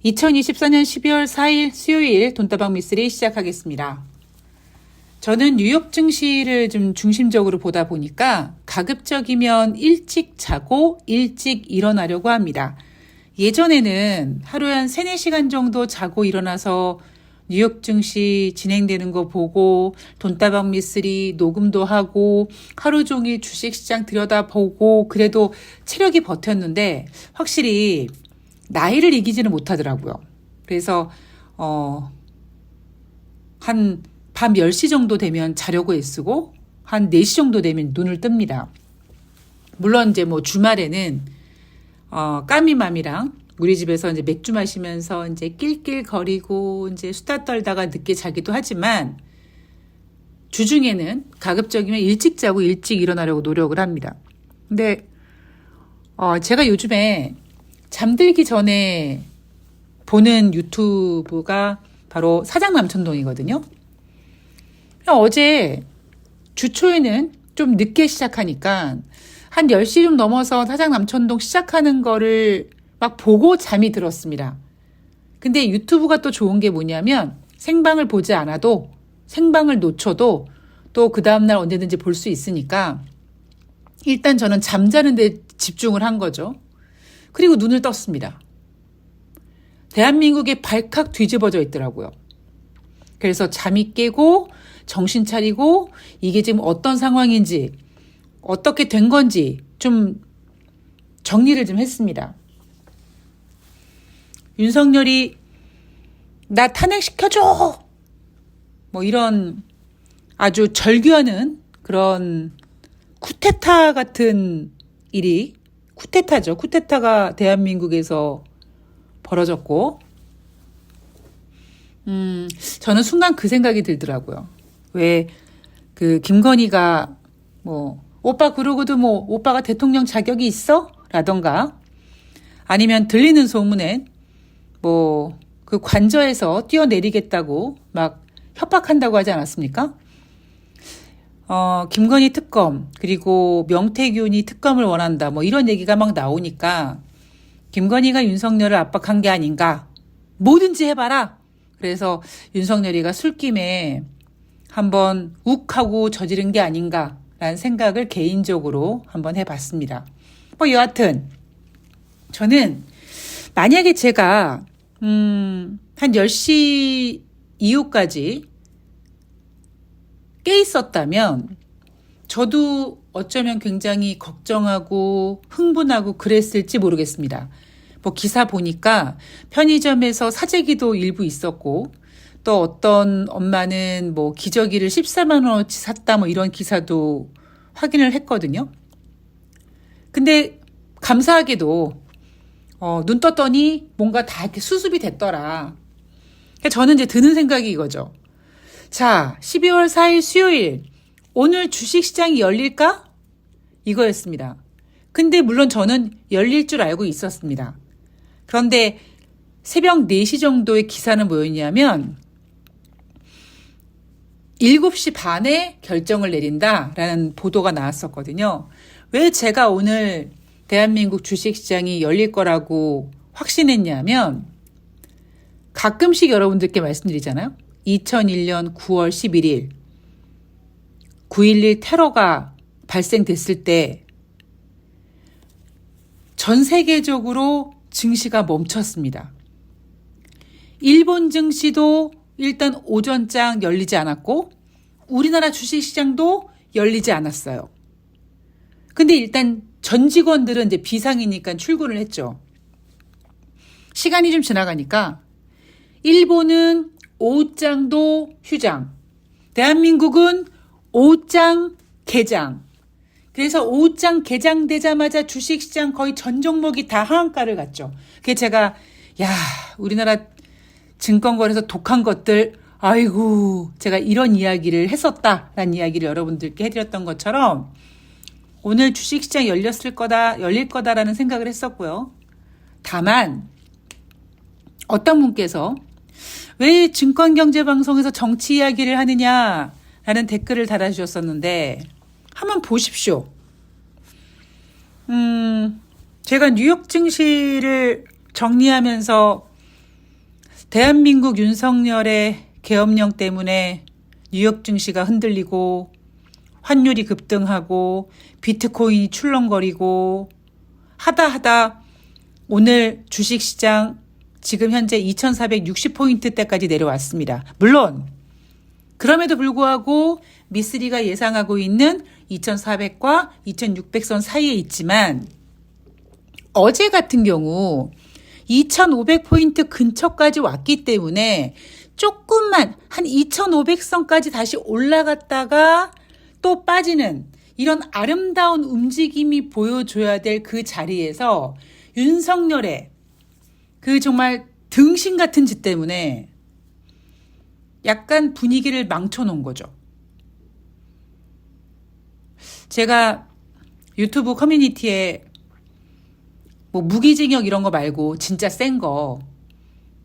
2024년 12월 4일 수요일 돈다방 미쓰리 시작하겠습니다. 저는 뉴욕 증시를 좀 중심적으로 보다 보니까 가급적이면 일찍 자고 일찍 일어나려고 합니다. 예전에는 하루에 한 3, 4시간 정도 자고 일어나서 뉴욕 증시 진행되는 거 보고 돈다방 미쓰리 녹음도 하고 하루 종일 주식시장 들여다보고 그래도 체력이 버텼는데 확실히 나이를 이기지는 못하더라고요. 그래서 한 밤 10시 정도 되면 자려고 애쓰고 한 4시 정도 되면 눈을 뜹니다. 물론 이제 뭐 주말에는 까미맘이랑 우리 집에서 이제 맥주 마시면서 이제 낄낄거리고 이제 수다 떨다가 늦게 자기도 하지만 주중에는 가급적이면 일찍 자고 일찍 일어나려고 노력을 합니다. 근데 제가 요즘에 잠들기 전에 보는 유튜브가 바로 사장남천동이거든요. 어제 주초에는 좀 늦게 시작하니까 한 10시 좀 넘어서 사장남천동 시작하는 거를 막 보고 잠이 들었습니다. 근데 유튜브가 또 좋은 게 뭐냐면 생방을 보지 않아도 생방을 놓쳐도 또 그 다음날 언제든지 볼 수 있으니까 일단 저는 잠자는 데 집중을 한 거죠. 그리고 눈을 떴습니다. 대한민국이 발칵 뒤집어져 있더라고요. 그래서 잠이 깨고 정신 차리고 이게 지금 어떤 상황인지 어떻게 된 건지 좀 정리를 좀 했습니다. 윤석열이 나 탄핵시켜줘! 뭐 이런 아주 절규하는 그런 쿠데타 같은 일이 쿠데타죠. 쿠데타가 대한민국에서 벌어졌고 저는 순간 그 생각이 들더라고요. 왜 그 김건희가 뭐 오빠 그러고도 뭐 오빠가 대통령 자격이 있어? 라던가 아니면 들리는 소문엔 뭐 그 관저에서 뛰어내리겠다고 막 협박한다고 하지 않았습니까? 김건희 특검 그리고 명태균이 특검을 원한다 뭐 이런 얘기가 막 나오니까 김건희가 윤석열을 압박한 게 아닌가 뭐든지 해봐라. 그래서 윤석열이가 술김에 한번 욱하고 저지른 게 아닌가라는 생각을 개인적으로 한번 해봤습니다. 뭐 여하튼 저는 만약에 제가 한 10시 이후까지 깨 있었다면 저도 어쩌면 굉장히 걱정하고 흥분하고 그랬을지 모르겠습니다. 뭐 기사 보니까 편의점에서 사재기도 일부 있었고 또 어떤 엄마는 뭐 기저귀를 14만 원어치 샀다 뭐 이런 기사도 확인을 했거든요. 근데 감사하게도 눈 떴더니 뭔가 다 이렇게 수습이 됐더라. 저는 이제 드는 생각이 이거죠. 자, 12월 4일 수요일 오늘 주식시장이 열릴까? 이거였습니다. 근데 물론 저는 열릴 줄 알고 있었습니다. 그런데 새벽 4시 정도의 기사는 뭐였냐면 7시 반에 결정을 내린다라는 보도가 나왔었거든요. 왜 제가 오늘 대한민국 주식시장이 열릴 거라고 확신했냐면 가끔씩 여러분들께 말씀드리잖아요. 2001년 9월 11일 9.11 테러가 발생됐을 때 전 세계적으로 증시가 멈췄습니다. 일본 증시도 일단 오전장 열리지 않았고 우리나라 주식시장도 열리지 않았어요. 근데 일단 전 직원들은 이제 비상이니까 출근을 했죠. 시간이 좀 지나가니까 일본은 오후장도 휴장, 대한민국은 오후장 개장. 그래서 오후장 개장되자마자 주식시장 거의 전 종목이 다 하한가를 갔죠. 그게 제가 우리나라 증권거래소 독한 것들 아이고 제가 이런 이야기를 했었다라는 이야기를 여러분들께 해드렸던 것처럼 오늘 주식시장 열릴 거다라는 생각을 했었고요. 다만 어떤 분께서 왜 증권경제방송에서 정치 이야기를 하느냐라는 댓글을 달아주셨었는데 한번 보십시오. 제가 뉴욕 증시를 정리하면서 대한민국 윤석열의 계엄령 때문에 뉴욕 증시가 흔들리고 환율이 급등하고 비트코인이 출렁거리고 하다 오늘 주식시장 지금 현재 2460포인트대까지 내려왔습니다. 물론 그럼에도 불구하고 미쓰리가 예상하고 있는 2400과 2600선 사이에 있지만 어제 같은 경우 2500포인트 근처까지 왔기 때문에 조금만 한 2500선까지 다시 올라갔다가 또 빠지는 이런 아름다운 움직임이 보여줘야 될 그 자리에서 윤석열의 그 정말 등신 같은 짓 때문에 약간 분위기를 망쳐놓은 거죠. 제가 유튜브 커뮤니티에 뭐 무기징역 이런 거 말고 진짜 센 거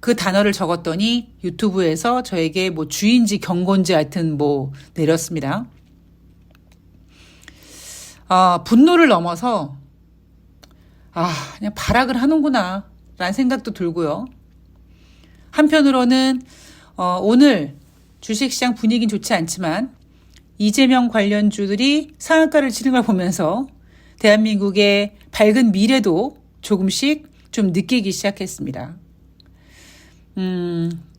그 단어를 적었더니 유튜브에서 저에게 뭐 주인지 경고인지 하여튼 뭐 내렸습니다. 분노를 넘어서 그냥 발악을 하는구나 라는 생각도 들고요. 한편으로는 오늘 주식시장 분위기는 좋지 않지만 이재명 관련주들이 상한가를 치는 걸 보면서 대한민국의 밝은 미래도 조금씩 좀 느끼기 시작했습니다.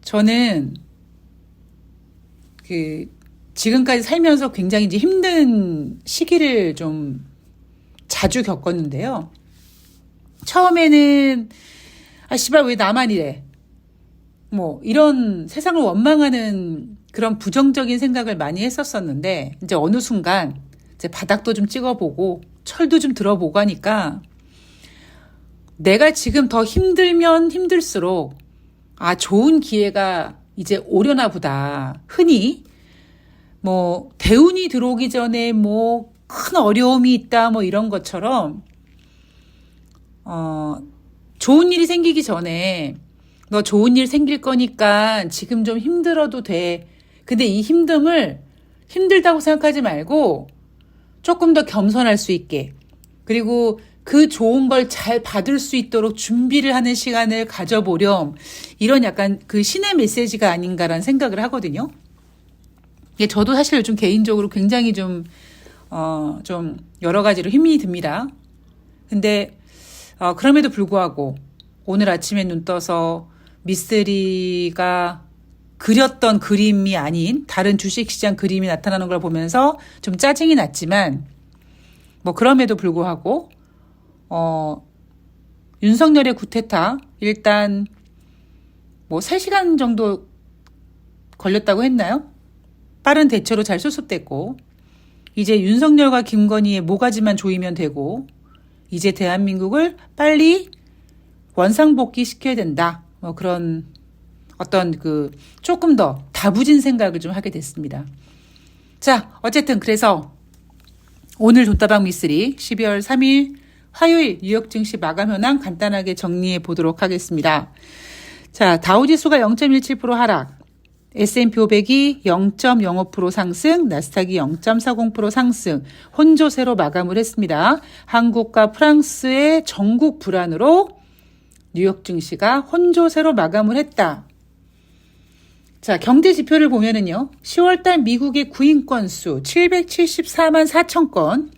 저는 지금까지 살면서 굉장히 이제 힘든 시기를 좀 자주 겪었는데요. 처음에는 씨발 왜 나만 이래? 뭐 이런 세상을 원망하는 그런 부정적인 생각을 많이 했었었는데 이제 어느 순간 이제 바닥도 좀 찍어보고 철도 좀 들어보고 하니까 내가 지금 더 힘들면 힘들수록 좋은 기회가 이제 오려나 보다. 흔히 뭐 대운이 들어오기 전에 뭐 큰 어려움이 있다 뭐 이런 것처럼 좋은 일이 생기기 전에 너 좋은 일 생길 거니까 지금 좀 힘들어도 돼. 근데 이 힘듦을 힘들다고 생각하지 말고 조금 더 겸손할 수 있게 그리고 그 좋은 걸 잘 받을 수 있도록 준비를 하는 시간을 가져보렴. 이런 약간 그 신의 메시지가 아닌가라는 생각을 하거든요. 저도 사실 요즘 개인적으로 굉장히 좀 여러 가지로 힘이 듭니다. 근데 그럼에도 불구하고 오늘 아침에 눈 떠서 미쓰리가 그렸던 그림이 아닌 다른 주식시장 그림이 나타나는 걸 보면서 좀 짜증이 났지만 뭐 그럼에도 불구하고 윤석열의 쿠데타 일단 뭐 3시간 정도 걸렸다고 했나요? 빠른 대처로 잘 수습됐고 이제 윤석열과 김건희의 모가지만 조이면 되고 이제 대한민국을 빨리 원상복귀 시켜야 된다. 뭐 그런 어떤 조금 더 다부진 생각을 좀 하게 됐습니다. 자, 어쨌든 그래서 오늘 돈다방 미쓰리 12월 3일 화요일 뉴욕 증시 마감 현황 간단하게 정리해 보도록 하겠습니다. 자, 다우지수가 0.17% 하락, S&P 500이 0.05% 상승, 나스닥이 0.40% 상승, 혼조세로 마감을 했습니다. 한국과 프랑스의 전국 불안으로 뉴욕 증시가 혼조세로 마감을 했다. 자, 경제 지표를 보면은요. 10월달 미국의 구인 건수 774만 4천 건,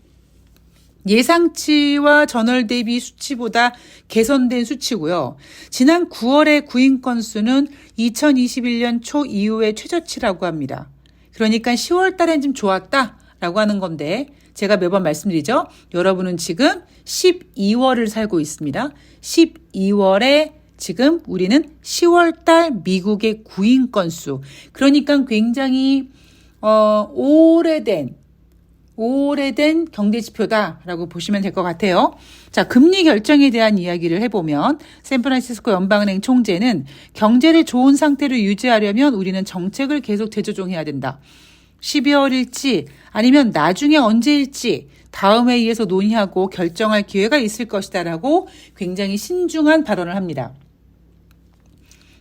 예상치와 전월 대비 수치보다 개선된 수치고요. 지난 9월의 구인 건수는 2021년 초 이후의 최저치라고 합니다. 그러니까 10월 달엔 좀 좋았다라고 하는 건데 제가 매번 말씀드리죠. 여러분은 지금 12월을 살고 있습니다. 12월에 지금 우리는 10월 달 미국의 구인 건수. 그러니까 굉장히 오래된 경제지표다라고 보시면 될 것 같아요. 자, 금리 결정에 대한 이야기를 해보면 샌프란시스코 연방은행 총재는 경제를 좋은 상태로 유지하려면 우리는 정책을 계속 재조정해야 된다. 12월일지 아니면 나중에 언제일지 다음 회의에서 논의하고 결정할 기회가 있을 것이다라고 굉장히 신중한 발언을 합니다.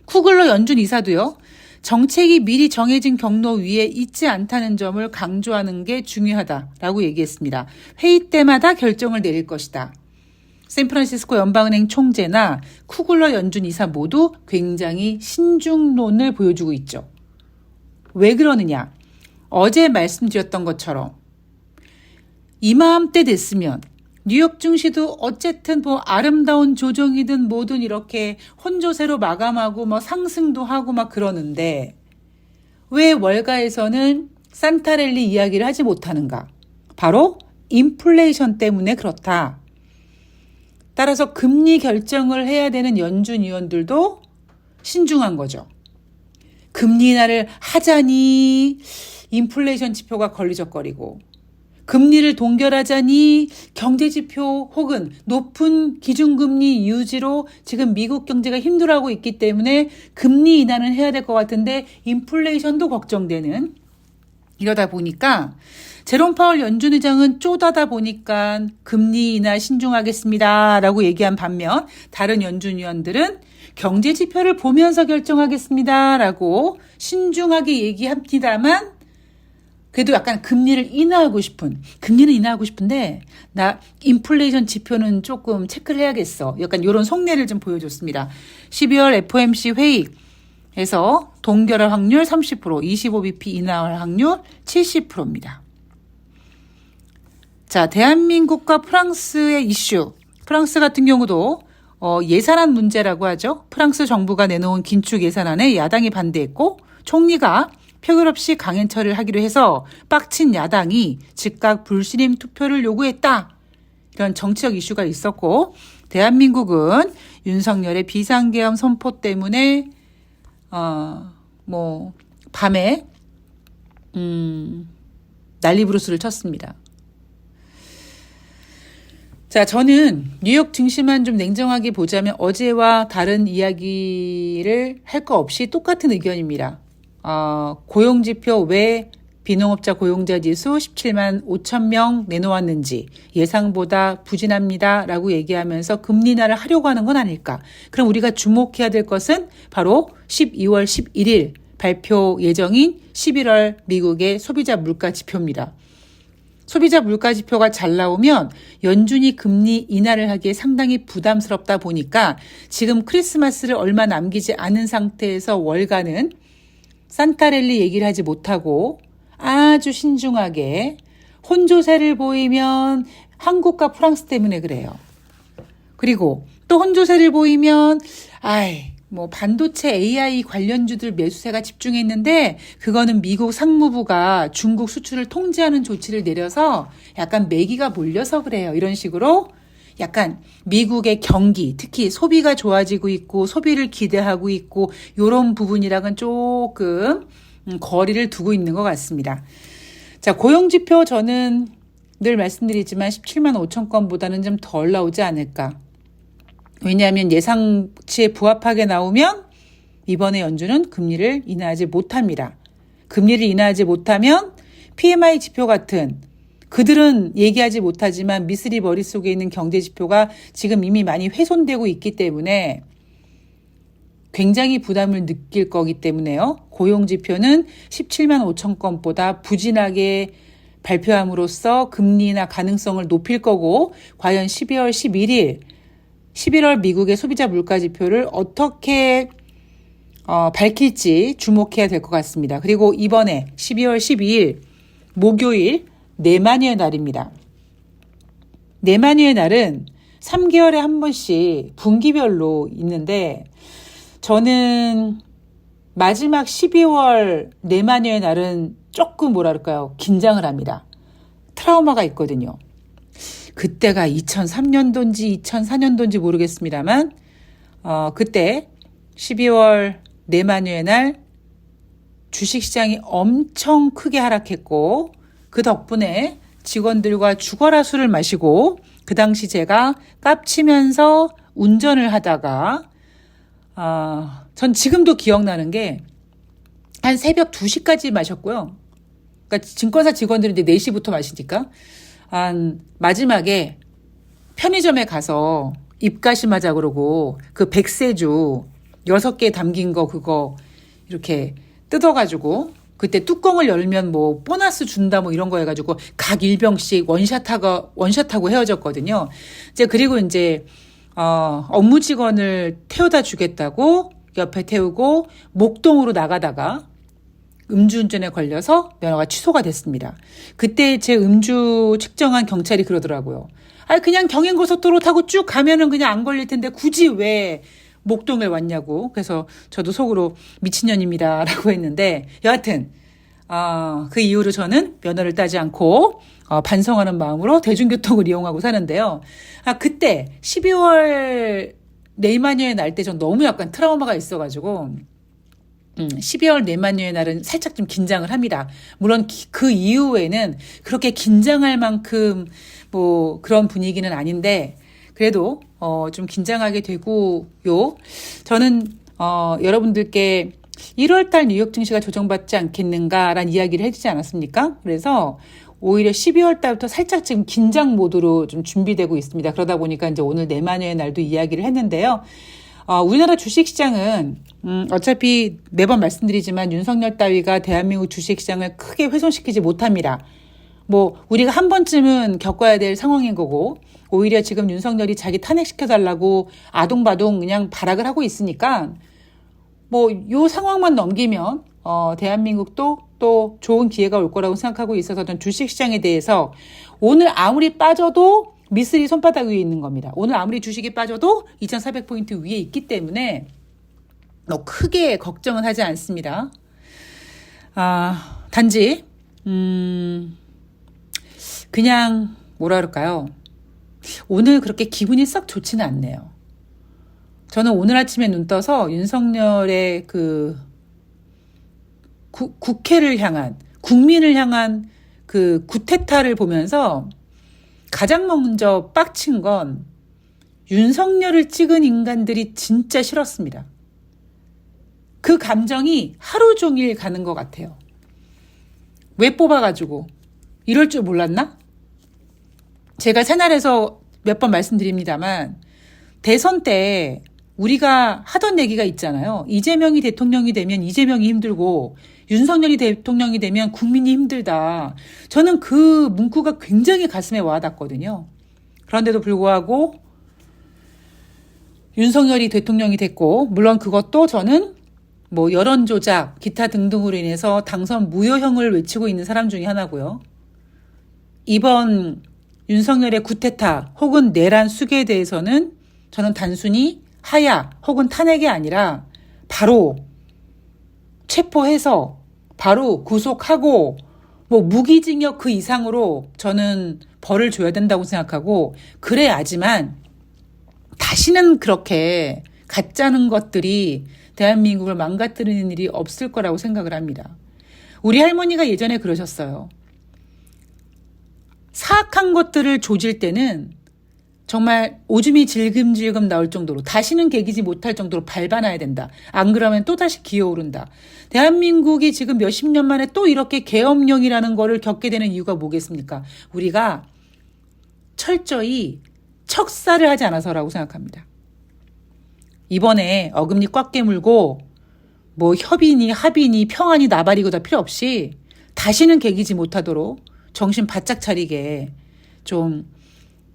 쿠글러 연준 이사도요. 정책이 미리 정해진 경로 위에 있지 않다는 점을 강조하는 게 중요하다라고 얘기했습니다. 회의 때마다 결정을 내릴 것이다. 샌프란시스코 연방은행 총재나 쿠글러 연준 이사 모두 굉장히 신중론을 보여주고 있죠. 왜 그러느냐? 어제 말씀드렸던 것처럼 이맘때 됐으면 뉴욕 증시도 어쨌든 뭐 아름다운 조정이든 뭐든 이렇게 혼조세로 마감하고 뭐 상승도 하고 막 그러는데 왜 월가에서는 산타랠리 이야기를 하지 못하는가? 바로 인플레이션 때문에 그렇다. 따라서 금리 결정을 해야 되는 연준 위원들도 신중한 거죠. 금리 인하를 하자니 인플레이션 지표가 걸리적거리고 금리를 동결하자니 경제지표 혹은 높은 기준금리 유지로 지금 미국 경제가 힘들어하고 있기 때문에 금리 인하는 해야 될 것 같은데 인플레이션도 걱정되는 이러다 보니까 제롬 파월 연준 의장은 쪼다다 보니까 금리 인하 신중하겠습니다 라고 얘기한 반면 다른 연준 위원들은 경제지표를 보면서 결정하겠습니다 라고 신중하게 얘기합니다만 그래도 약간 금리는 인하하고 싶은데 나 인플레이션 지표는 조금 체크를 해야겠어. 약간 이런 속내를 좀 보여줬습니다. 12월 FOMC 회의에서 동결할 확률 30%, 25bp 인하할 확률 70%입니다. 자, 대한민국과 프랑스의 이슈. 프랑스 같은 경우도 예산안 문제라고 하죠. 프랑스 정부가 내놓은 긴축 예산안에 야당이 반대했고 총리가 표결 없이 강행 처리를 하기로 해서 빡친 야당이 즉각 불신임 투표를 요구했다. 이런 정치적 이슈가 있었고 대한민국은 윤석열의 비상계엄 선포 때문에 밤에 난리부르스를 쳤습니다. 자, 저는 뉴욕 증시만 좀 냉정하게 보자면 어제와 다른 이야기를 할 거 없이 똑같은 의견입니다. 고용지표 왜 비농업자 고용자 지수 17만 5천 명 내놓았는지 예상보다 부진합니다 라고 얘기하면서 금리 인하를 하려고 하는 건 아닐까. 그럼 우리가 주목해야 될 것은 바로 12월 11일 발표 예정인 11월 미국의 소비자 물가 지표입니다. 소비자 물가 지표가 잘 나오면 연준이 금리 인하를 하기에 상당히 부담스럽다 보니까 지금 크리스마스를 얼마 남기지 않은 상태에서 월가는 산타랠리 얘기를 하지 못하고 아주 신중하게 혼조세를 보이면 한국과 프랑스 때문에 그래요. 그리고 또 혼조세를 보이면 반도체 AI 관련주들 매수세가 집중했는데 그거는 미국 상무부가 중국 수출을 통제하는 조치를 내려서 약간 매기가 몰려서 그래요. 이런 식으로 약간 미국의 경기, 특히 소비가 좋아지고 있고 소비를 기대하고 있고 이런 부분이랑은 조금 거리를 두고 있는 것 같습니다. 자, 고용지표 저는 늘 말씀드리지만 17만 5천 건보다는 좀 덜 나오지 않을까. 왜냐하면 예상치에 부합하게 나오면 이번에 연준은 금리를 인하하지 못합니다. 금리를 인하하지 못하면 PMI 지표 같은 그들은 얘기하지 못하지만 미쓰리 머릿속에 있는 경제지표가 지금 이미 많이 훼손되고 있기 때문에 굉장히 부담을 느낄 거기 때문에요. 고용지표는 17만 5천 건보다 부진하게 발표함으로써 금리 인하 가능성을 높일 거고 과연 12월 11일 11월 미국의 소비자 물가 지표를 어떻게 밝힐지 주목해야 될 것 같습니다. 그리고 이번에 12월 12일 목요일 내마니의 날입니다. 내마니의 날은 3개월에 한 번씩 분기별로 있는데 저는 마지막 12월 내마니의 날은 조금 긴장을 합니다. 트라우마가 있거든요. 그때가 2003년도인지 2004년도인지 모르겠습니다만 그때 12월 내마니의 날 주식시장이 엄청 크게 하락했고 그 덕분에 직원들과 죽어라 술을 마시고 그 당시 제가 깝치면서 운전을 하다가 전 지금도 기억나는 게 한 새벽 2시까지 마셨고요. 그러니까 증권사 직원들은 이제 4시부터 마시니까 마지막에 편의점에 가서 입가심하자 그러고 그 백세주 6개 담긴 거 그거 이렇게 뜯어가지고 그때 뚜껑을 열면 뭐 보너스 준다 뭐 이런 거 해가지고 각 일병씩 원샷하고 헤어졌거든요. 이제 그리고 이제 업무 직원을 태워다 주겠다고 옆에 태우고 목동으로 나가다가 음주운전에 걸려서 면허가 취소가 됐습니다. 그때 제 음주 측정한 경찰이 그러더라고요. 그냥 경인고속도로 타고 쭉 가면은 그냥 안 걸릴 텐데 굳이 왜 목동에 왔냐고. 그래서 저도 속으로 미친년입니다라고 했는데 여하튼 그 이후로 저는 면허를 따지 않고 반성하는 마음으로 대중교통을 이용하고 사는데요. 그때 12월 내일마녀의 날 때 전 너무 약간 트라우마가 있어가지고 12월 내일마녀의 날은 살짝 좀 긴장을 합니다. 물론 그 이후에는 그렇게 긴장할 만큼 뭐 그런 분위기는 아닌데 그래도 좀 긴장하게 되고요. 저는 여러분들께 1월달 뉴욕 증시가 조정받지 않겠는가라는 이야기를 해주지 않았습니까? 그래서 오히려 12월달부터 살짝 지금 긴장 모드로 좀 준비되고 있습니다. 그러다 보니까 이제 오늘 내마녀의 날도 이야기를 했는데요. 우리나라 주식시장은 어차피 매번 말씀드리지만 윤석열 따위가 대한민국 주식시장을 크게 훼손시키지 못합니다. 뭐 우리가 한 번쯤은 겪어야 될 상황인 거고 오히려 지금 윤석열이 자기 탄핵시켜달라고 아동바동 그냥 발악을 하고 있으니까 뭐 요 상황만 넘기면 대한민국도 또 좋은 기회가 올 거라고 생각하고 있어서 전 주식시장에 대해서 오늘 아무리 빠져도 미쓰리 손바닥 위에 있는 겁니다. 오늘 아무리 주식이 빠져도 2400포인트 위에 있기 때문에 크게 걱정은 하지 않습니다. 단지 그냥 뭐라 그럴까요? 오늘 그렇게 기분이 썩 좋지는 않네요. 저는 오늘 아침에 눈 떠서 윤석열의 그 국회를 향한 국민을 향한 그 구테타를 보면서 가장 먼저 빡친 건 윤석열을 찍은 인간들이 진짜 싫었습니다. 그 감정이 하루 종일 가는 것 같아요. 왜 뽑아가지고 이럴 줄 몰랐나? 제가 채널에서 몇 번 말씀드립니다만 대선 때 우리가 하던 얘기가 있잖아요. 이재명이 대통령이 되면 이재명이 힘들고 윤석열이 대통령이 되면 국민이 힘들다. 저는 그 문구가 굉장히 가슴에 와닿거든요. 그런데도 불구하고 윤석열이 대통령이 됐고 물론 그것도 저는 뭐 여론조작 기타 등등으로 인해서 당선 무효형을 외치고 있는 사람 중에 하나고요. 이번 윤석열의 구테타 혹은 내란 수계에 대해서는 저는 단순히 하야 혹은 탄핵이 아니라 바로 체포해서 바로 구속하고 뭐 무기징역 그 이상으로 저는 벌을 줘야 된다고 생각하고 그래야지만 다시는 그렇게 가짜는 것들이 대한민국을 망가뜨리는 일이 없을 거라고 생각을 합니다. 우리 할머니가 예전에 그러셨어요. 사악한 것들을 조질 때는 정말 오줌이 질금질금 나올 정도로 다시는 개기지 못할 정도로 밟아놔야 된다. 안 그러면 또다시 기어오른다. 대한민국이 지금 몇십 년 만에 또 이렇게 계엄령이라는 거를 겪게 되는 이유가 뭐겠습니까? 우리가 철저히 척사를 하지 않아서라고 생각합니다. 이번에 어금니 꽉 깨물고 뭐 협인이 합인이 평안이 나발이고 다 필요 없이 다시는 개기지 못하도록 정신 바짝 차리게 좀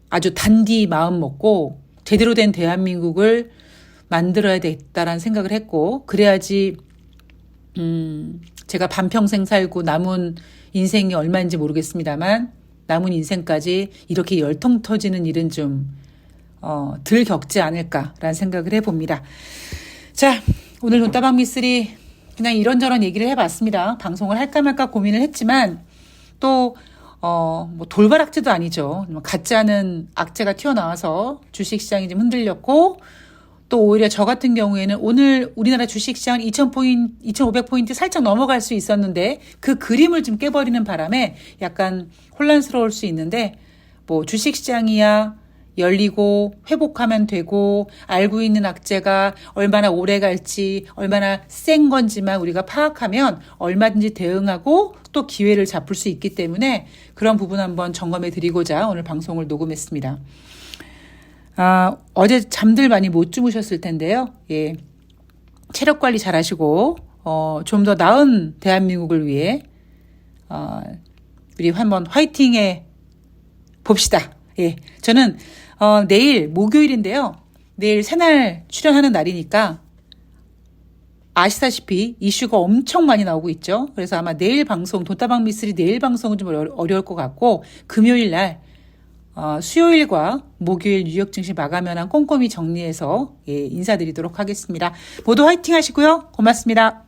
아주 단디 마음 먹고 제대로 된 대한민국을 만들어야 되겠다라는 생각을 했고 그래야지 제가 반평생 살고 남은 인생이 얼마인지 모르겠습니다만 남은 인생까지 이렇게 열통 터지는 일은 좀 덜 겪지 않을까라는 생각을 해봅니다. 자, 오늘 돈다방 미쓰리 그냥 이런저런 얘기를 해봤습니다. 방송을 할까 말까 고민을 했지만 또 뭐 돌발 악재도 아니죠. 가짜는 악재가 튀어나와서 주식시장이 좀 흔들렸고 또 오히려 저 같은 경우에는 오늘 우리나라 주식시장은 2,500포인트 살짝 넘어갈 수 있었는데 그 그림을 좀 깨버리는 바람에 약간 혼란스러울 수 있는데 뭐 주식시장이야 열리고 회복하면 되고 알고 있는 악재가 얼마나 오래 갈지 얼마나 센 건지만 우리가 파악하면 얼마든지 대응하고 또 기회를 잡을 수 있기 때문에 그런 부분 한번 점검해 드리고자 오늘 방송을 녹음했습니다. 어제 잠들 많이 못 주무셨을 텐데요. 예. 체력 관리 잘 하시고 좀 더 나은 대한민국을 위해 우리 한번 화이팅해 봅시다. 예, 저는 내일 목요일인데요. 내일 새날 출연하는 날이니까 아시다시피 이슈가 엄청 많이 나오고 있죠. 그래서 아마 내일 방송, 돈다방 미스리 내일 방송은 좀 어려울 것 같고 금요일 날 수요일과 목요일 뉴욕 증시 마감 현황 꼼꼼히 정리해서 인사드리도록 하겠습니다. 모두 화이팅 하시고요. 고맙습니다.